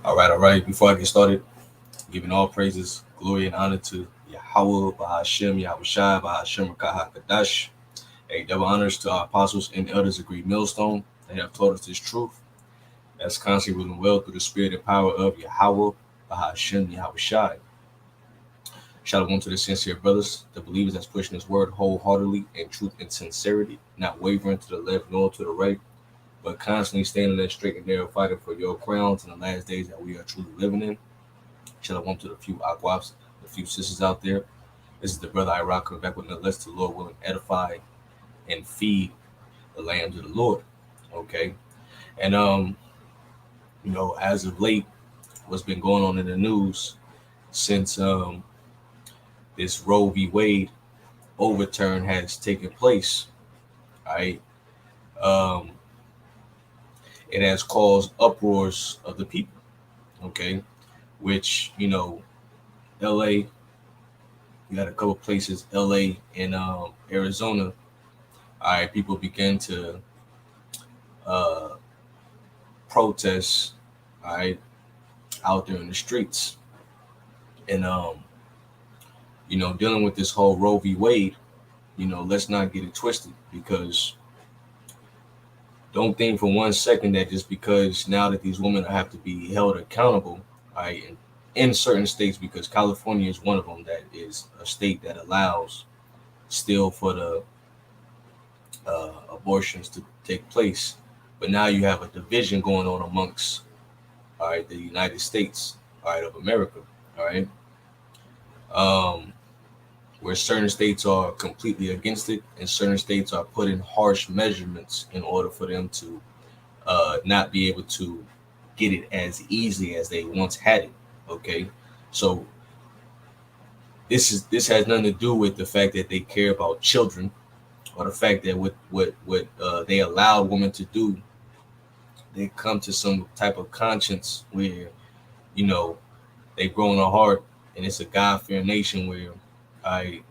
All right. Before I get started, giving all praises, glory, and honor to Yahweh, Bahashem, Yahweh Shai, Bahashem, Rakaha Kadash. A double honors to our apostles and elders of Great Millstone that have taught us this truth. That's constantly ruling well through the spirit and power of Yahweh, Bahashem, Yahweh Shai. Shalom to the sincere brothers, the believers that's pushing His word wholeheartedly in truth and sincerity, not wavering to the left nor to the right, but constantly standing there straight and narrow, fighting for your crowns in the last days that we are truly living in. Shalom to the few aquaps, the few sisters out there. This is the brother Iraq coming back with another lesson to the Lord willing edify and feed the lambs of the Lord. Okay. And as of late, what's been going on in the news since this Roe v. Wade overturn has taken place, right? Um, it has caused uproars of the people, okay? Which, LA, you got a couple places, LA and Arizona, all right, people began to uh, protest, all right, out there in the streets. And, dealing with this whole Roe v. Wade, let's not get it twisted, because don't think for 1 second that just because now that these women have to be held accountable, right, in certain states, because California is one of them, that is a state that allows still for the abortions to take place. But now you have a division going on amongst, all right, the United States, all right, of America, all right, where certain states are completely against it, and certain states are putting harsh measurements in order for them to not be able to get it as easy as they once had it. Okay, so this has nothing to do with the fact that they care about children, or the fact that what they allow women to do, they come to some type of conscience where you know they grow in a heart, and it's a God-fearing nation where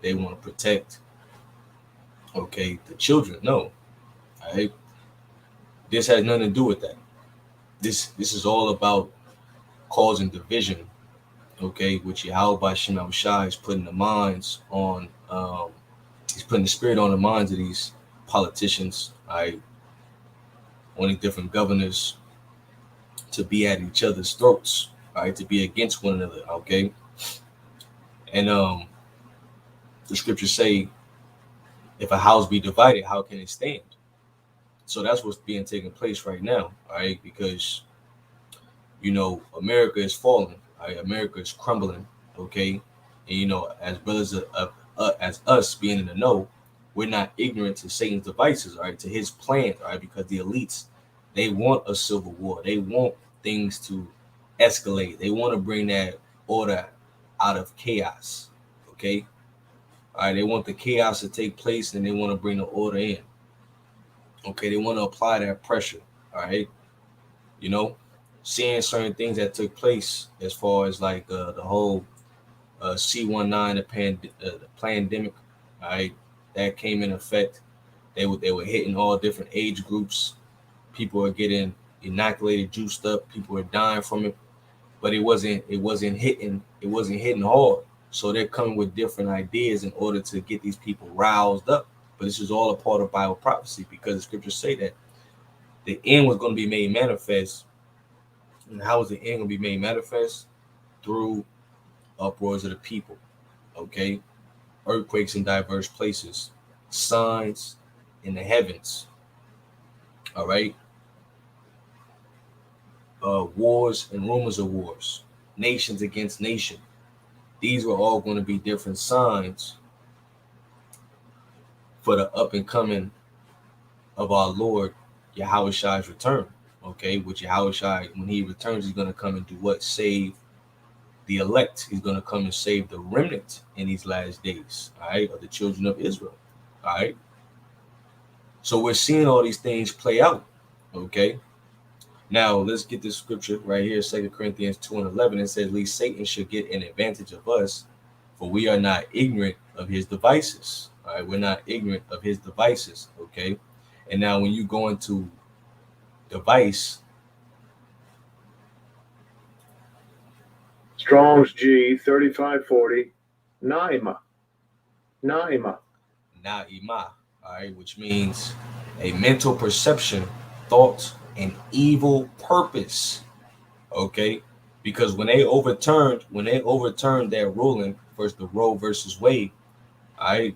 they want to protect, okay, the children. No, right? This has nothing to do with that. This is all about causing division, okay, which Yahweh by Shem Shai is putting the minds on, he's putting the spirit on the minds of these politicians, right, on these different governors, to be at each other's throats, right, to be against one another, okay. And the scriptures say, if a house be divided, how can it stand? So that's what's being taken place right now, right? Because America is falling, right? America is crumbling, okay. And as brothers as us being in the know, we're not ignorant to Satan's devices, right? To his plans, right? Because the elites, they want a civil war. They want things to escalate. They want to bring that order out of chaos, okay. All right, they want the chaos to take place, and they want to bring the order in. Okay, they want to apply that pressure. All right, you know, seeing certain things that took place as far as like the whole C-19, the pandemic. All right, that came in effect. They were hitting all different age groups. People are getting inoculated, juiced up. People are dying from it, but it wasn't hitting hard. So they're coming with different ideas in order to get these people roused up. But this is all a part of Bible prophecy, because the scriptures say that the end was going to be made manifest. And how was the end going to be made manifest? Through uproars of the people, okay? Earthquakes in diverse places, signs in the heavens, all right? Wars and rumors of wars, nations against nation. These were all going to be different signs for the up and coming of our Lord Yahweh Shai's return. Okay, which Yahweh Shai, when he returns, he's going to come and do what? Save the elect. He's going to come and save the remnant in these last days, all right, of the children of Israel, all right. So we're seeing all these things play out, okay. Now let's get this scripture right here, 2 Corinthians 2:11. It says, "Lest Satan should get an advantage of us, for we are not ignorant of his devices." All right, we're not ignorant of his devices, okay. And now when you go into device, Strong's G 3540. Naima. Naima. Na'ima, all right, which means a mental perception, thought, and evil purpose. Okay, because when they overturned that ruling, first the Roe versus Wade,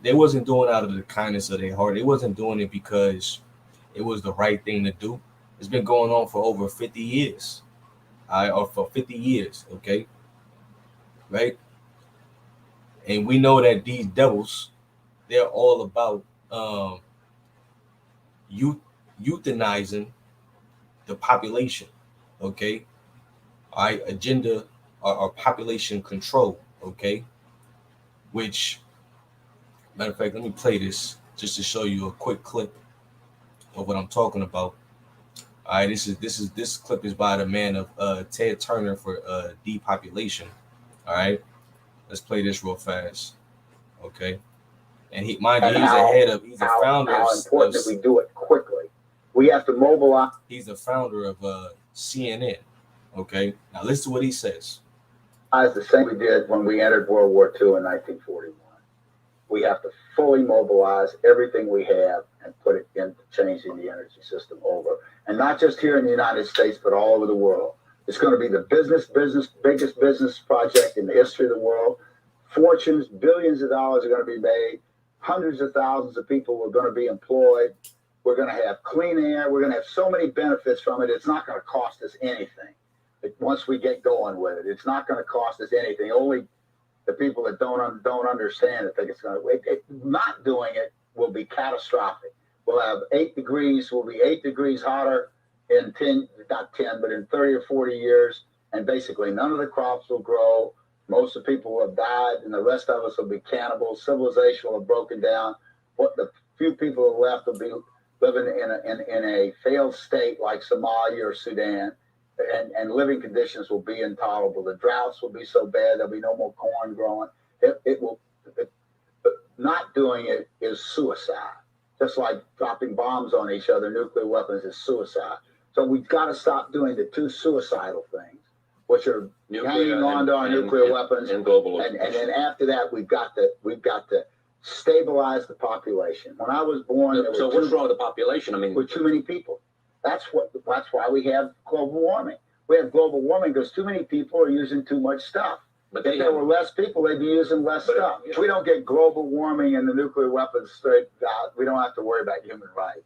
they wasn't doing it out of the kindness of their heart. They wasn't doing it because it was the right thing to do. It's been going on for over 50 years. Or for 50 years, okay, right? And we know that these devils, they're all about youth, euthanizing the population, okay? All right, agenda or population control, okay? Which, matter of fact, let me play this just to show you a quick clip of what I'm talking about. All right, this clip is by the man of Ted Turner for depopulation. All right, let's play this real fast, okay? And he, mind you, he's a founder how important that we do it quickly. We have to mobilize. He's the founder of CNN. Okay, now listen to what he says. The same we did when we entered World War II in 1941. We have to fully mobilize everything we have and put it into changing the energy system over. And not just here in the United States, but all over the world. It's going to be the biggest business project in the history of the world. Fortunes, billions of dollars are going to be made. Hundreds of thousands of people are going to be employed. We're going to have clean air. We're going to have so many benefits from it. It's not going to cost us anything. Once we get going with it, it's not going to cost us anything. Only the people that don't understand it think it's going to. Not doing it will be catastrophic. We'll have 8 degrees. We'll be 8 degrees hotter in 10, not 10, but in 30 or 40 years. And basically, none of the crops will grow. Most of the people will have died, and the rest of us will be cannibals. Civilization will have broken down. What the few people left will be living in a failed state like Somalia or Sudan. And living conditions will be intolerable. The droughts will be so bad there'll be no more corn growing. Not doing it is suicide. Just like dropping bombs on each other, nuclear weapons is suicide. So we've got to stop doing the two suicidal things, which are hanging on to our nuclear weapons and global. And then after that, we've got to stabilize the population. When I was born, so what's wrong with the population? I mean, with too many people. That's why we have global warming. We have global warming because too many people are using too much stuff. But if there were less people, they'd be using less stuff. If we don't get global warming and the nuclear weapons straight out, we don't have to worry about human rights.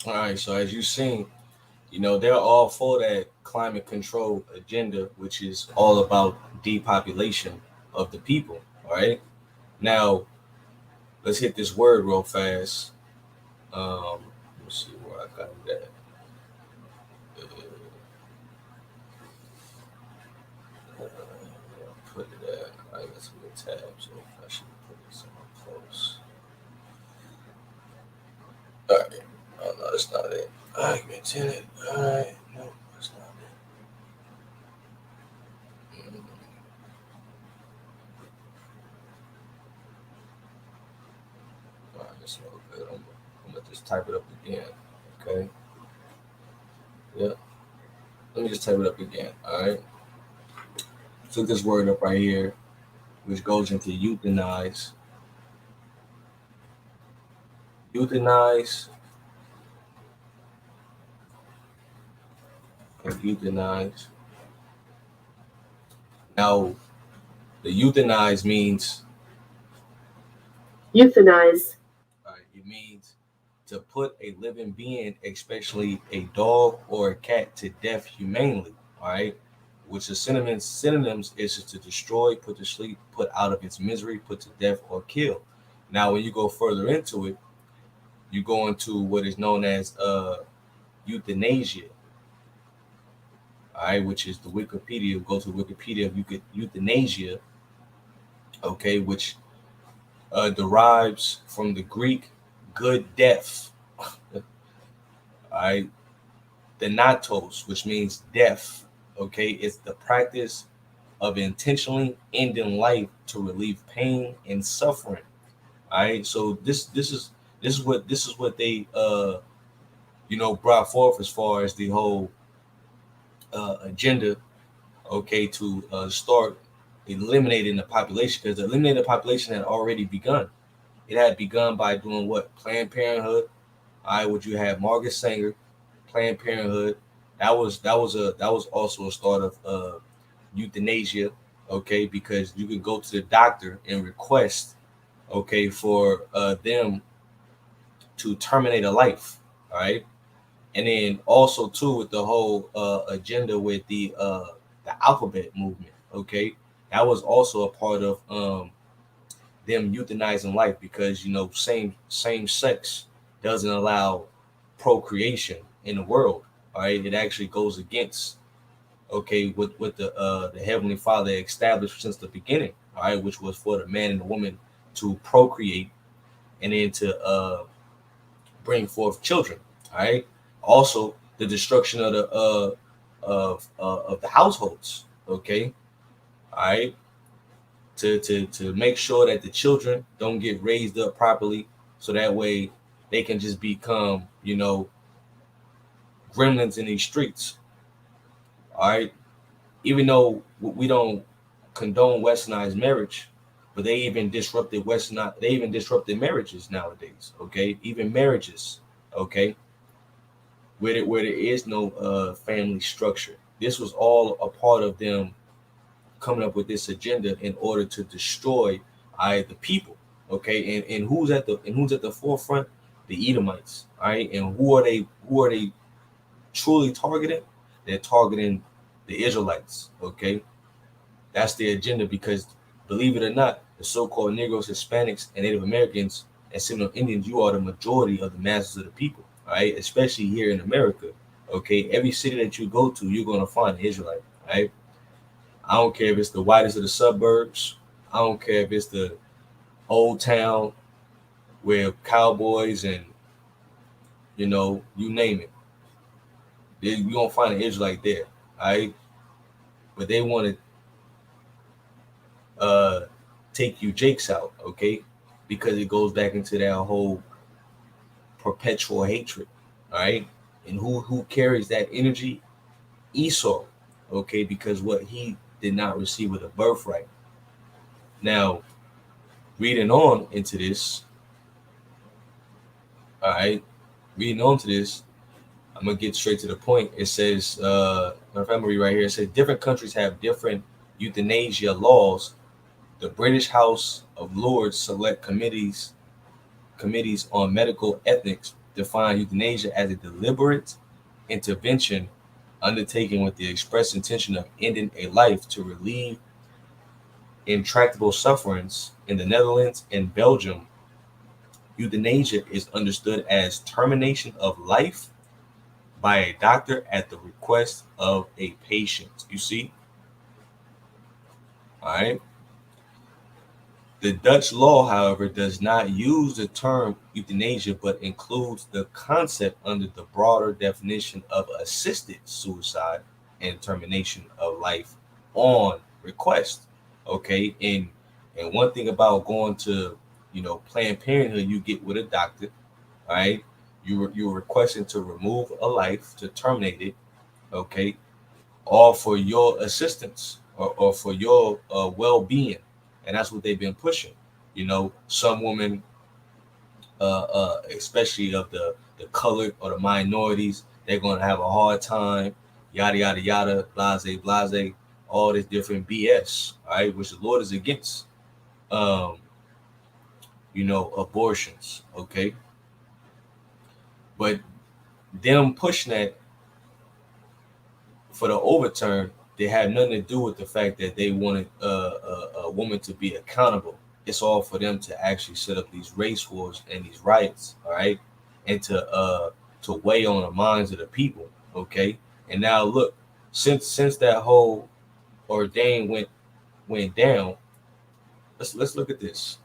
All right, so as you've seen, they're all for that climate control agenda, which is all about depopulation of the people. All right, now let's hit this word real fast. Let's see where I got that. Put it at. I got some good tabs, so I should put it somewhere close. All right. Oh no, that's not it. Arguments in it. All right. No, that's not it. All right, that's no good. I'm gonna just type it up again. Okay. Yeah. Let me just type it up again. All right. Took this word up right here, which goes into euthanize. Euthanize. And euthanize. Now, the euthanize means euthanize. It means to put a living being, especially a dog or a cat, to death humanely. All right, which the synonyms is to destroy, put to sleep, put out of its misery, put to death, or kill. Now, when you go further into it, you go into what is known as euthanasia. All right, which is the Wikipedia. Go to Wikipedia of euthanasia. Okay, which derives from the Greek good death. All right, thanatos, which means death. Okay, it's the practice of intentionally ending life to relieve pain and suffering. All right, so this is what they brought forth as far as the whole agenda okay, to start eliminating the population, because eliminating the population had already begun. It had begun by doing what? Planned Parenthood. All right, would you have Margaret Sanger, Planned Parenthood? That was also a start of euthanasia. Okay, because you can go to the doctor and request, okay, for them to terminate a life. All right, and then also too with the whole agenda with the alphabet movement. Okay, that was also a part of them euthanizing life, because same sex doesn't allow procreation in the world. All right, it actually goes against, okay, what the heavenly Father established since the beginning. All right, which was for the man and the woman to procreate, and then to bring forth children. All right. Also, the destruction of the households. Okay. All right. To make sure that the children don't get raised up properly, so that way they can just become gremlins in these streets. All right. Even though we don't condone westernized marriage, but they even disrupted marriages nowadays. Okay. Even marriages. Okay, where there is no family structure. This was all a part of them coming up with this agenda in order to destroy the people. Okay, and who's at the forefront? The Edomites. All right, and who are they truly targeting? They're targeting the Israelites. Okay, that's the agenda, because believe it or not, the so-called Negroes, Hispanics, and Native Americans and Seminole Indians, you are the majority of the masses of the people, all right? Especially here in America, okay? Every city that you go to, you're going to find an Israelite, right? I don't care if it's the whitest of the suburbs. I don't care if it's the old town where cowboys and, you name it. You're going to find an Israelite there, all right? But they want to take you Jakes out, okay? Because it goes back into that whole perpetual hatred. All right. And who carries that energy? Esau. Okay, because what he did not receive with a birthright. Now, reading on into this, all right, reading on to this, I'm gonna get straight to the point. It says, if I'm read right here, it says different countries have different euthanasia laws. The British House of Lords select committees on medical ethics define euthanasia as a deliberate intervention undertaken with the express intention of ending a life to relieve intractable sufferings. In the Netherlands and Belgium, euthanasia is understood as termination of life by a doctor at the request of a patient. You see? All right. The Dutch law, however, does not use the term euthanasia, but includes the concept under the broader definition of assisted suicide and termination of life on request. Okay, and one thing about going to Planned Parenthood, you get with a doctor, all right? You're requesting to remove a life, to terminate it, okay, all for your assistance, or for your well-being, and that's what they've been pushing. Some women, especially of the colored or the minorities, they're going to have a hard time, yada yada yada, blase blase, all this different BS, all right, which the Lord is against. Um, Abortions, okay, but them pushing that for the overturn, they had nothing to do with the fact that they wanted a woman to be accountable. It's all for them to actually set up these race wars and these riots, all right, and to weigh on the minds of the people, okay. And now look, since that whole ordain went down, let's look at this.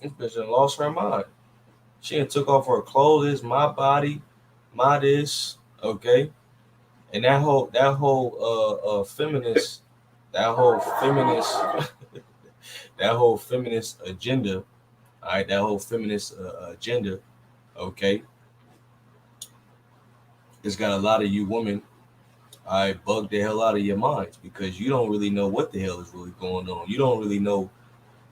This bitch done lost her mind. She done took off her clothes. It's my body, my this, okay. And that whole feminist that whole feminist that whole feminist agenda, all right, that whole feminist agenda, okay, it's got a lot of you women, I bug the hell out of your minds because you don't really know what the hell is really going on. You don't really know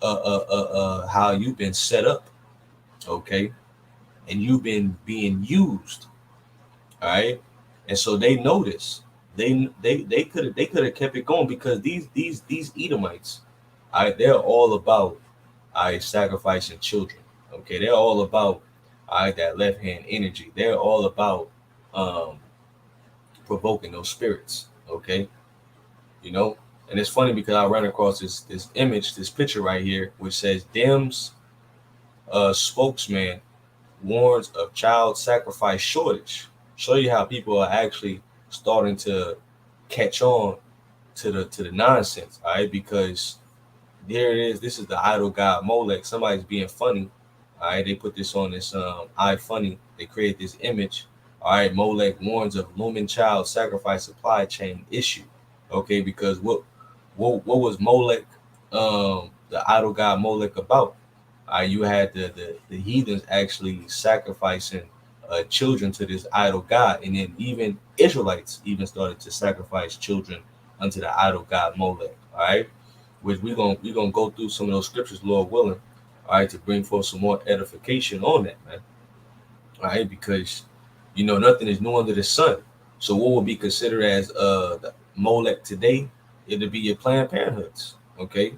how you've been set up, okay, and you've been being used, all right, and so they notice they could have kept it going because these Edomites, all right, they're all about sacrificing children, okay, they're all about that left hand energy. They're all about um provoking those spirits, okay, you know. And it's funny because I ran across this image, this picture right here, which says Dems spokesman warns of child sacrifice shortage. Show you how people are actually starting to catch on to the nonsense, all right? Because there it is. This is the idol god Molech. Somebody's being funny, all right? They put this on this iFunny. They create this image. All right, Molech warns of looming child sacrifice supply chain issue. Okay, because what was Molech, the idol god Molech about? You had the heathens actually sacrificing children to this idol god, and then even Israelites even started to sacrifice children unto the idol god Molech. All right, which we gonna go through some of those scriptures, Lord willing. All right, to bring forth some more edification on that, man. All right, because nothing is new under the sun. So what would be considered as the Molech today? It'll be your Planned Parenthoods. Okay,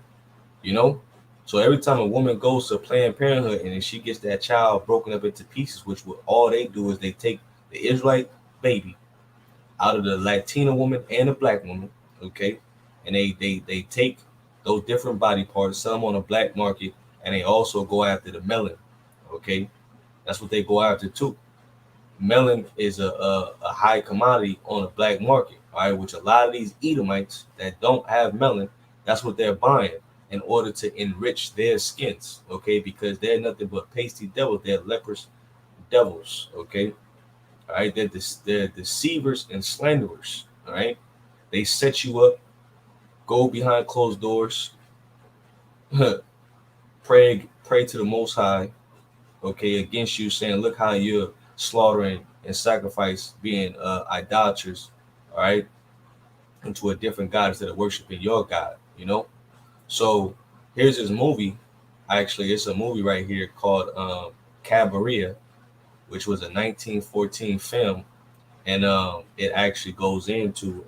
you know. So every time a woman goes to Planned Parenthood and then she gets that child broken up into pieces, which all they do is they take the Israelite baby out of the Latina woman and the black woman, okay, and they take those different body parts, sell them on the black market, and they also go after the melon, okay. That's what they go after too. Melon is a high commodity on the black market, all right, which a lot of these Edomites that don't have melon, that's what they're buying in order to enrich their skins, okay, because they're nothing but pasty devils. They're leprous devils, okay, all right. They're deceivers and slanderers, all right. They set you up, go behind closed doors, pray to the Most High, okay, against you, saying, look how you're slaughtering and sacrifice, being idolaters, all right, into a different god instead of worshiping your God, So here's this movie. Actually, it's a movie right here called Cabaret, which was a 1914 film, and it actually goes into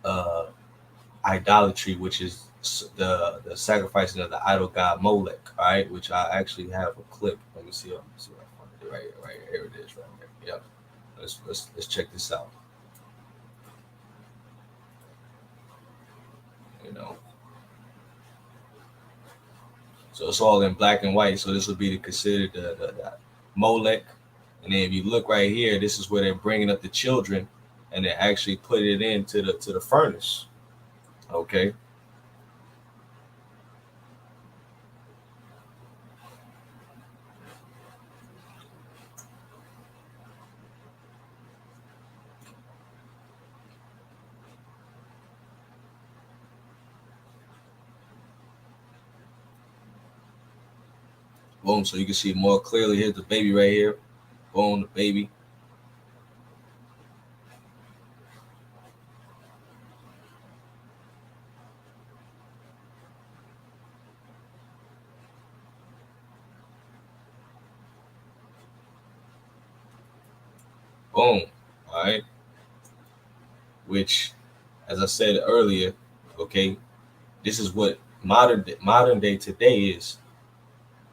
uh, idolatry, which is the sacrificing of the idol god Molech, all right, which I actually have a clip. Let me see. Let me see what I find it right here. It is right here. Yep. Let's check this out. So it's all in black and white. So this would be considered the Molech. And then if you look right here, this is where they're bringing up the children, and they actually put it into the furnace. Okay. Boom. So you can see more clearly. Here's the baby right here. Boom, the baby. Boom. All right. Which, as I said earlier, okay, this is what modern day today is.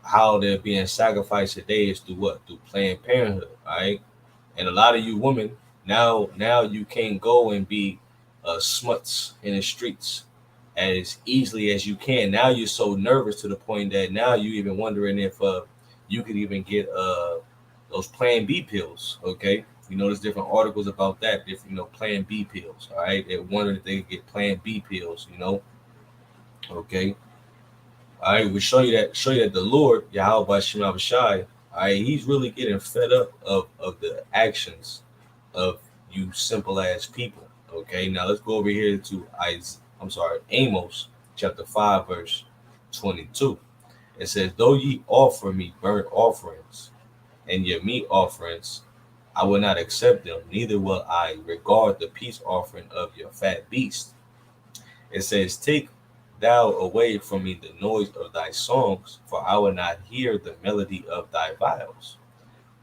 How they're being sacrificed today is through what? Through Planned Parenthood. All right. And a lot of you women now you can't go and be smuts in the streets as easily as you can. Now you're so nervous to the point that now you even wondering if you could even get those Plan B pills. Okay, there's different articles about that. Different Plan B pills. All right, they're wondering if they could get Plan B pills. Okay. All right, we show you that the Lord Yahweh Shem Abishai, all right, he's really getting fed up of the actions of you simple ass people. Okay. Okay, now let's go over here to Amos chapter 5, verse 22. It says, though ye offer me burnt offerings and your meat offerings, I will not accept them, neither will I regard the peace offering of your fat beast. It says, take thou away from me the noise of thy songs, for I will not hear the melody of thy viols.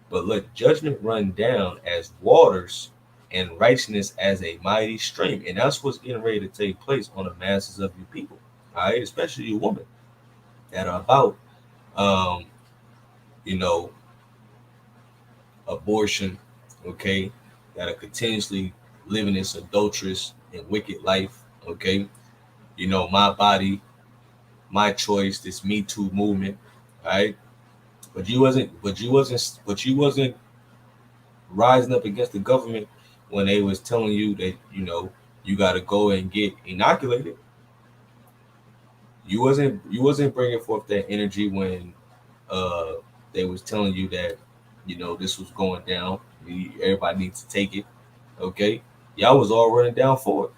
But let judgment run down as waters and righteousness as a mighty stream. And that's what's getting ready to take place on the masses of you people, all right? Especially you women that are about, um, you know, abortion, okay, that are continuously living this adulterous and wicked life, okay? You know, my body, my choice, this Me Too movement, all right? But you wasn't rising up against the government when they was telling you that, you got to go and get inoculated. You wasn't bringing forth that energy when uh they was telling you that, this was going down. Everybody needs to take it. Okay, y'all was all running down for it.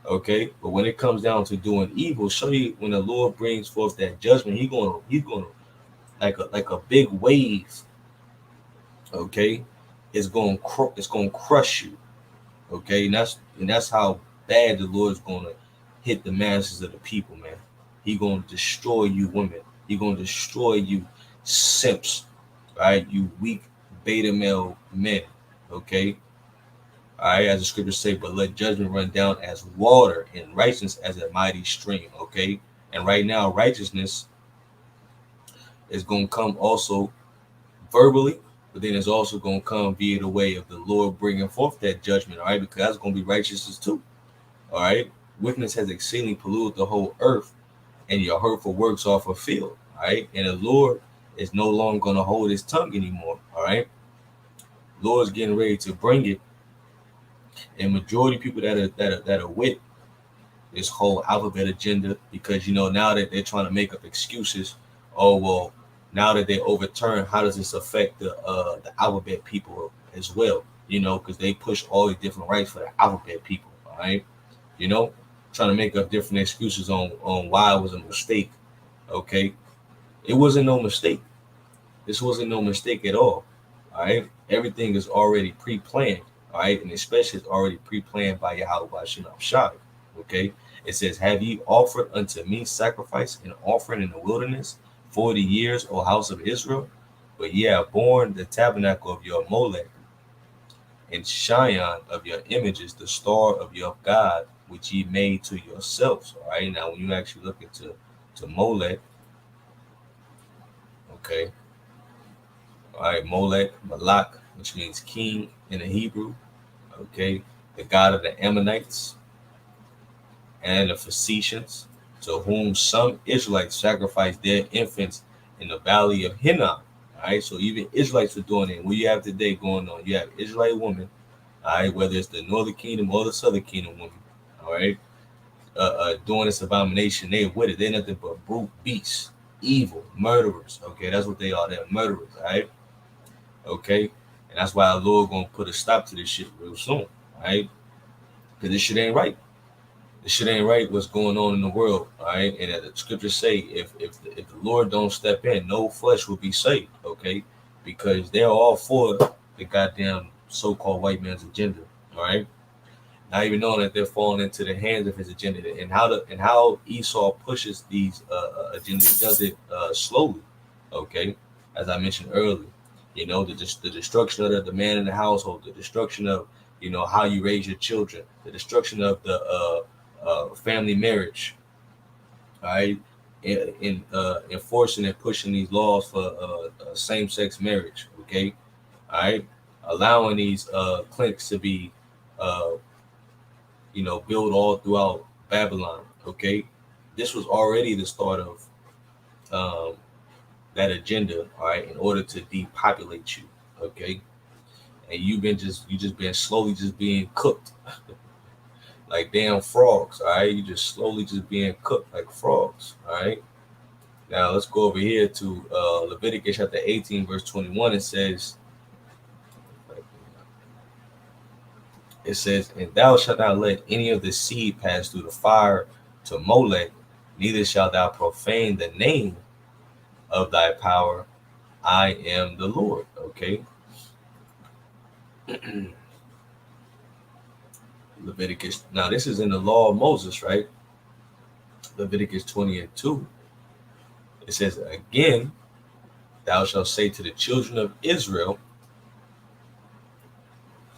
Okay, but when it comes down to doing evil, show you when the Lord brings forth that judgment, he's gonna like a big wave. Okay, it's gonna crush you. Okay, and that's how bad the Lord's gonna hit the masses of the people, man. He gonna destroy you women. He gonna destroy you simps, right? You weak beta male men. Okay. All right, as the scriptures say, but let judgment run down as water and righteousness as a mighty stream. Okay. And right now, righteousness is gonna come also verbally, but then it's also gonna come via the way of the Lord bringing forth that judgment. All right, because that's gonna be righteousness too. All right. Wickedness has exceedingly polluted the whole earth, and your hurtful works are fulfilled. All right. And the Lord is no longer going to hold his tongue anymore. All right. Lord's getting ready to bring it. And majority of people that are with this whole alphabet agenda, because now that they're trying to make up excuses. Oh well, now that they overturn, how does this affect the alphabet people as well? Because they push all the different rights for the alphabet people. All right. you know, trying to make up different excuses on why it was a mistake. Okay, it wasn't no mistake. This wasn't no mistake at all. All right, everything is already pre-planned. All right, and especially it's already pre-planned by Yahweh Shem Shai. Okay, it says, "Have ye offered unto me sacrifice and offering in the wilderness 40 years, O house of Israel? But ye have borne the tabernacle of your Molech, and Shion of your images, the star of your God, which ye made to yourselves." All right, now when you actually look into Molech, okay, all right, Molech, Malak, which means king in the Hebrew, okay, the god of the Ammonites and the Phoenicians, to whom some Israelites sacrificed their infants in the valley of Hinnom. All right, so even Israelites were doing it. What you have today going on, you have Israelite women, all right, whether it's the northern kingdom or the southern kingdom women, all right, doing this abomination. They're with it. They're nothing but brute beasts, evil, murderers. Okay, that's what they are. They're murderers, all right? Okay, and that's why our Lord gonna put a stop to this shit real soon, all right? Because this shit ain't right. This shit ain't right. What's going on in the world, all right? And the scriptures say, if the Lord don't step in, no flesh will be saved. Okay, because they're all for the goddamn so-called white man's agenda, all right? Not even knowing that they're falling into the hands of his agenda, and how Esau pushes these agendas. He does it slowly, okay, as I mentioned earlier. The destruction of the man in the household, the destruction of how you raise your children, the destruction of the family marriage, all right, in enforcing and pushing these laws for same-sex marriage, okay, all right, allowing these clinics to be built all throughout Babylon. Okay, this was already the start of that agenda. All right, in order to depopulate you. Okay, and you just been slowly just being cooked like damn frogs. All right, you just slowly just being cooked like frogs. All right. Now let's go over here to Leviticus chapter 18, verse 21. It says, It says, and thou shalt not let any of the seed pass through the fire to Molech, neither shalt thou profane the name of thy power. I am the Lord. Okay. Leviticus. Now, this is in the law of Moses, right? Leviticus 20:2. It says, again, thou shalt say to the children of Israel,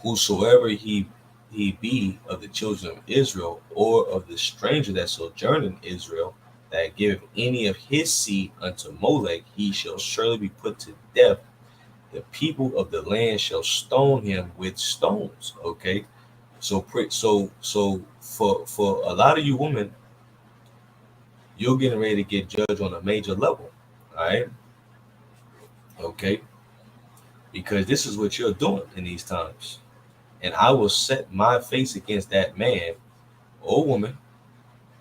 whosoever he be of the children of Israel, or of the stranger that sojourn in Israel, that giveth any of his seed unto Molech, he shall surely be put to death. The people of the land shall stone him with stones. Okay, so for a lot of you women, you're getting ready to get judged on a major level. All right, okay, because this is what you're doing in these times, and I will set my face against that man or woman.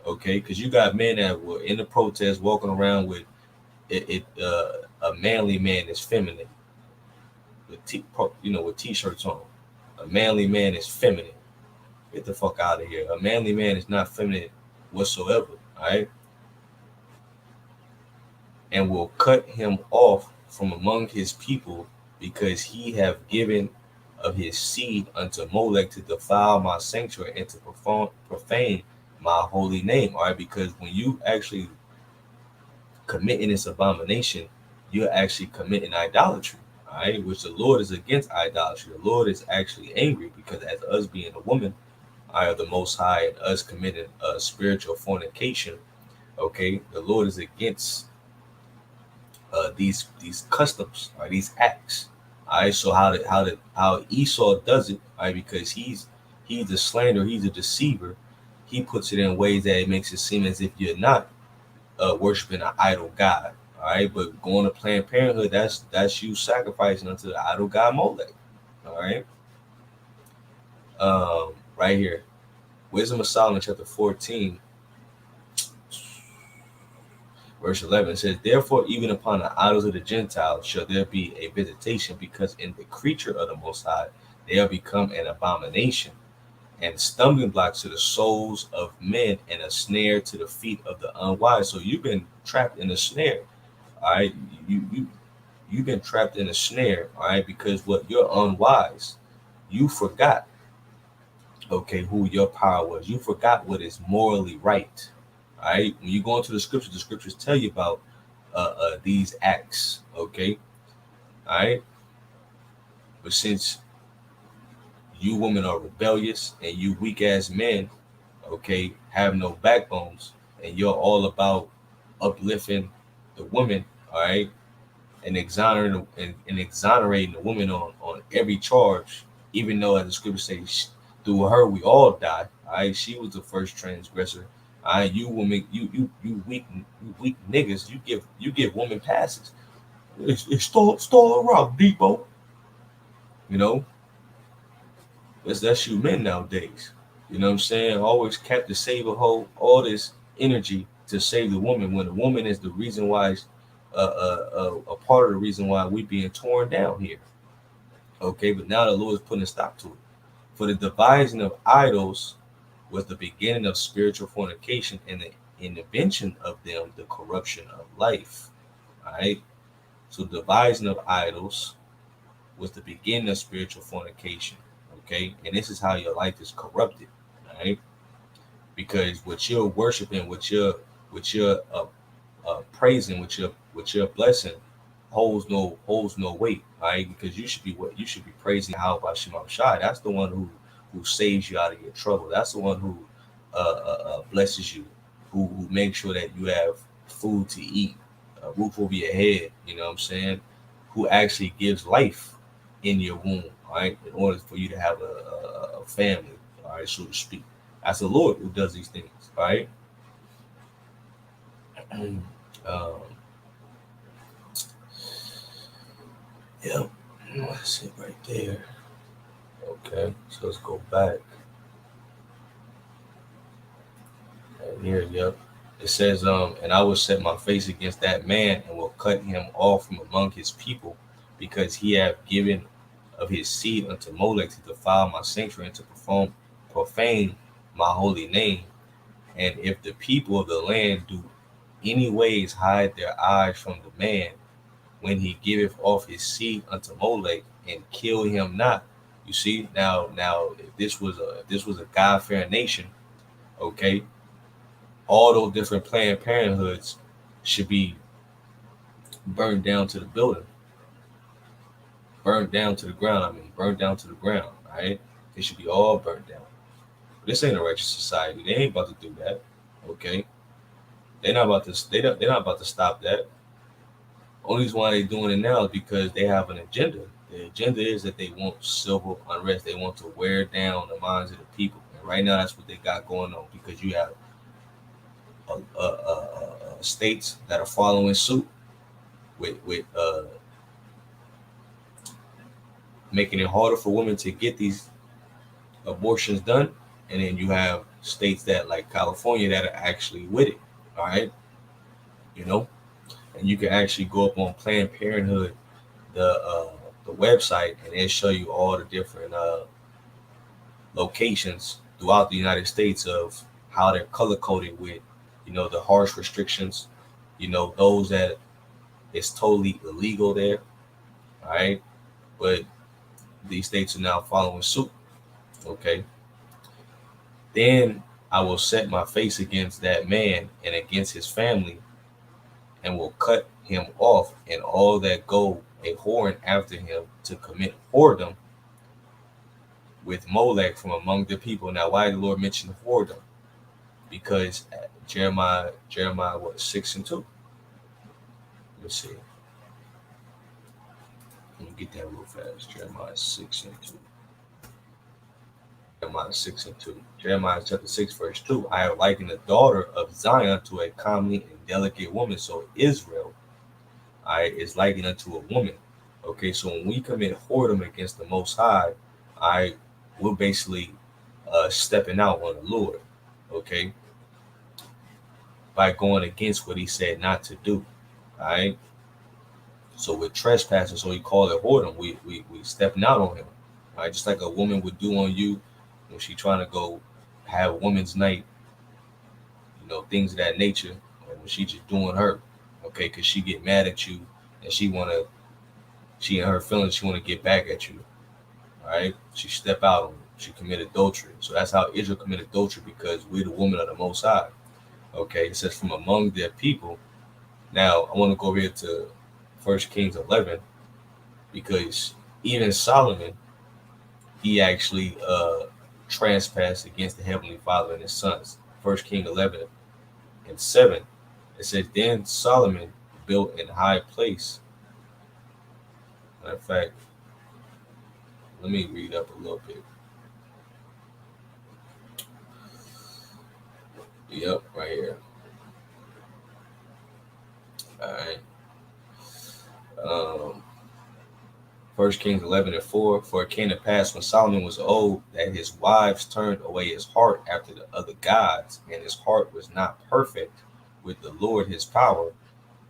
Okay, because you got men that were in the protest walking around with a manly man is feminine, with with t-shirts on. A manly man is feminine. Get the fuck out of here. A manly man is not feminine whatsoever. All right, and will cut him off from among his people, because he have given of his seed unto Molech to defile my sanctuary and to profane my holy name. All right, because when you actually committing this abomination, you're actually committing idolatry. All right, which the Lord is against idolatry. The Lord is actually angry because, as us being a woman, I are the Most High, and us committing spiritual fornication. Okay, the Lord is against these customs or these acts. All right, so how Esau does it? All right, because he's a slanderer, he's a deceiver. He puts it in ways that it makes it seem as if you're not worshiping an idol god. All right, but going to Planned Parenthood, that's you sacrificing unto the idol god Molech. All right, right here, Wisdom of Solomon, chapter 14, verse 11 says, therefore, even upon the idols of the Gentiles shall there be a visitation, because in the creature of the Most High they are become an abomination, and stumbling blocks to the souls of men, and a snare to the feet of the unwise. So you've been trapped in a snare. All right, you've been trapped in a snare. All right, because what you're unwise, you forgot. Okay, who your power was. You forgot what is morally right. All right, when you go into the scriptures tell you about these acts. Okay, all right, but since you women are rebellious and you weak ass men, okay, have no backbones, and you're all about uplifting the woman, all right, and exonerating the woman on every charge, even though, as the scripture says, through her we all die. All right, she was the first transgressor. All right, you women, you weak niggas, you give women passes. It's stall around Depot. You know, that's you men nowadays. You know what I'm saying? Always kept to save a hoe, all this energy to save the woman, when the woman is the reason why, a part of the reason why we being torn down here. Okay, but now the Lord is putting a stop to it. For the devising of idols was the beginning of spiritual fornication, and the invention of them the corruption of life. All right. So devising of idols was the beginning of spiritual fornication. Okay, and this is how your life is corrupted. All right, because what you're worshiping, what you're praising, what you're blessing, holds no weight, right? Because you should be praising how about Shema Shai. That's the one who saves you out of your trouble. That's the one who blesses you, who makes sure that you have food to eat, a roof over your head. You know what I'm saying? Who actually gives life in your womb, right? In order for you to have a family, all right, so to speak. That's the Lord who does these things, right? um, yeah, that's it right there. Okay, so let's go back. And here, yep. It says, and I will set my face against that man and will cut him off from among his people, because he have given of his seed unto Molech to defile my sanctuary and to profane my holy name. And if the people of the land do any ways hide their eyes from the man, when he giveth off his seed unto Molech, and kill him not. You see, now if this was a God fearing nation, okay, all those different Planned Parenthoods should be burned down to the building, burned down to the ground. I mean, burned down to the ground. Right? They should be all burned down. But this ain't a righteous society. They ain't about to do that. Okay, they're not about to. They're not about to stop that. Only reason why they're doing it now is because they have an agenda. The agenda is that they want civil unrest. They want to wear down the minds of the people. And right now, that's what they got going on because you have states that are following suit with making it harder for women to get these abortions done, and then you have states that like California that are actually with it. All right, you know, and you can actually go up on Planned Parenthood, the website, and it'll show you all the different locations throughout the United States of how they're color coded with, the harsh restrictions, those that it's totally illegal there. All right, but these states are now following suit. Okay, then I will set my face against that man and against his family, and will cut him off, and all that go a whoring after him to commit whoredom with Molech from among the people. Now, why did the Lord mention whoredom? Because Jeremiah what 6:2. Let's see. Let me get that real fast. Jeremiah 6:2. Jeremiah 6:2. Jeremiah chapter 6, verse 2. I have likened the daughter of Zion to a comely and delicate woman. So Israel, is likened unto a woman. Okay, so when we commit whoredom against the Most High, we're basically stepping out on the Lord. Okay, by going against what He said not to do. All right. So with trespassing, so we call it whoredom. We stepping out on him. All right, just like a woman would do on you when she trying to go have women's night, things of that nature, or when she just doing her, okay, because she get mad at you and she in her feelings, she wanna get back at you. All right, she step out on you. She commit adultery. So that's how Israel committed adultery, because we're the woman of the Most High. Okay, it says from among their people. Now I want to go over here to 1 Kings 11, because even Solomon, he actually trespassed against the Heavenly Father and his sons. 1 King 11:7. It says, then Solomon built in high place. Matter of fact, let me read up a little bit. Yep, right here. All right. 1 Kings 11:4. For it came to pass when Solomon was old that his wives turned away his heart after the other gods, and his heart was not perfect with the Lord his power,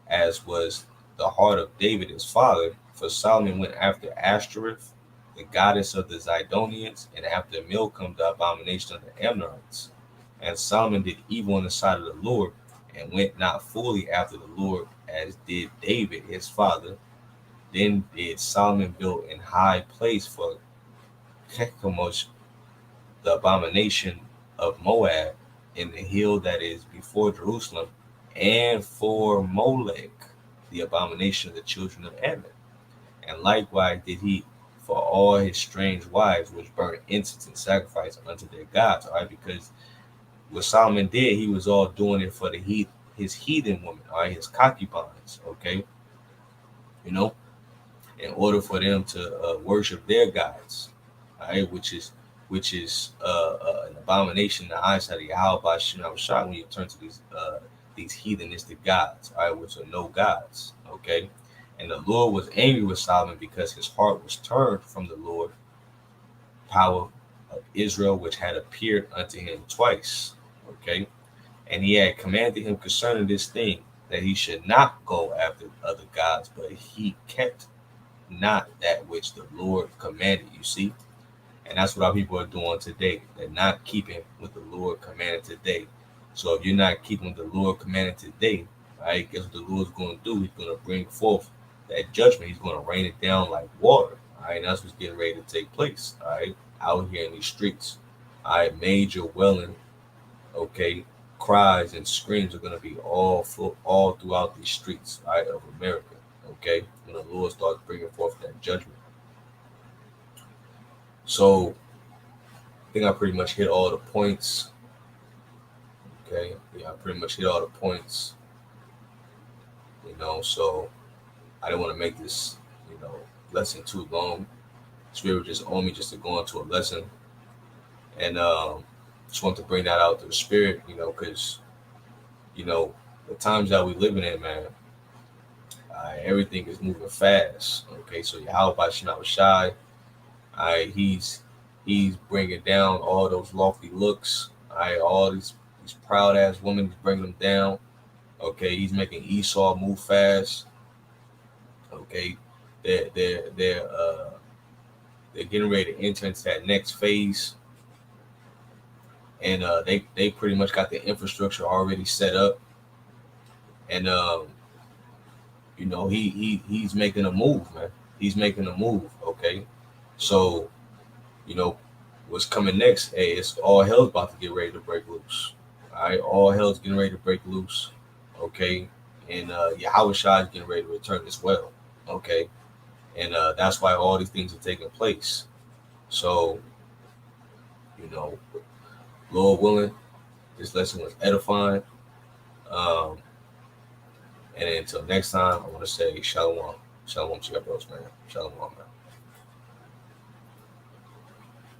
as was the heart of David his father. For Solomon went after Ashtoreth, the goddess of the Zidonians, and after Milcom, the abomination of the Ammonites. And Solomon did evil in the sight of the Lord, and went not fully after the Lord, as did David his father. Then did Solomon build in high place for Chemosh, the abomination of Moab, in the hill that is before Jerusalem, and for Molech, the abomination of the children of Ammon. And likewise did he for all his strange wives, which burned incense and sacrifice unto their gods. All right, because what Solomon did, he was all doing it for his heathen women, all right, his concubines. Okay, in order for them to worship their gods, all right, which is an abomination in the eyesight of Yahweh Shem Shah when you turn to these heathenistic gods, all right, which are no gods. Okay, and the Lord was angry with Solomon because his heart was turned from the Lord, power of Israel, which had appeared unto him twice. Okay, and he had commanded him concerning this thing, that he should not go after other gods, but he kept not that which the Lord commanded. You see, and that's what our people are doing today. They're not keeping what the Lord commanded today. So if you're not keeping what the Lord commanded today, right, guess what the Lord's going to do? He's going to bring forth that judgment. He's going to rain it down like water. All right, and that's what's getting ready to take place. All right, out here in these streets. All right, major welling. Okay, cries and screams are going to be all throughout these streets, right, of America. Okay, when the Lord starts bringing forth that judgment. So I think I pretty much hit all the points. Okay, yeah, I pretty much hit all the points. So I didn't want to make this, lesson too long. Spirit just on me just to go into a lesson, and just want to bring that out to the spirit, because the times that we living in, man, everything is moving fast. Okay, so Yahweh Shema Shai, he's bringing down all those lofty looks. All these proud ass women, he's bringing them down. Okay, he's making Esau move fast. Okay, they're getting ready to enter into that next phase, and they pretty much got the infrastructure already set up, and he's making a move, man. He's making a move. Okay, so what's coming next? Hey, it's all hell's about to get ready to break loose. All right, all hell's getting ready to break loose. Okay, and Yahweh Shai is getting ready to return as well. Okay, and that's why all these things are taking place. So, Lord willing, this lesson was edifying. Um, and until next time, I want to say shalom, shalom to your bros, man. Shalom, man.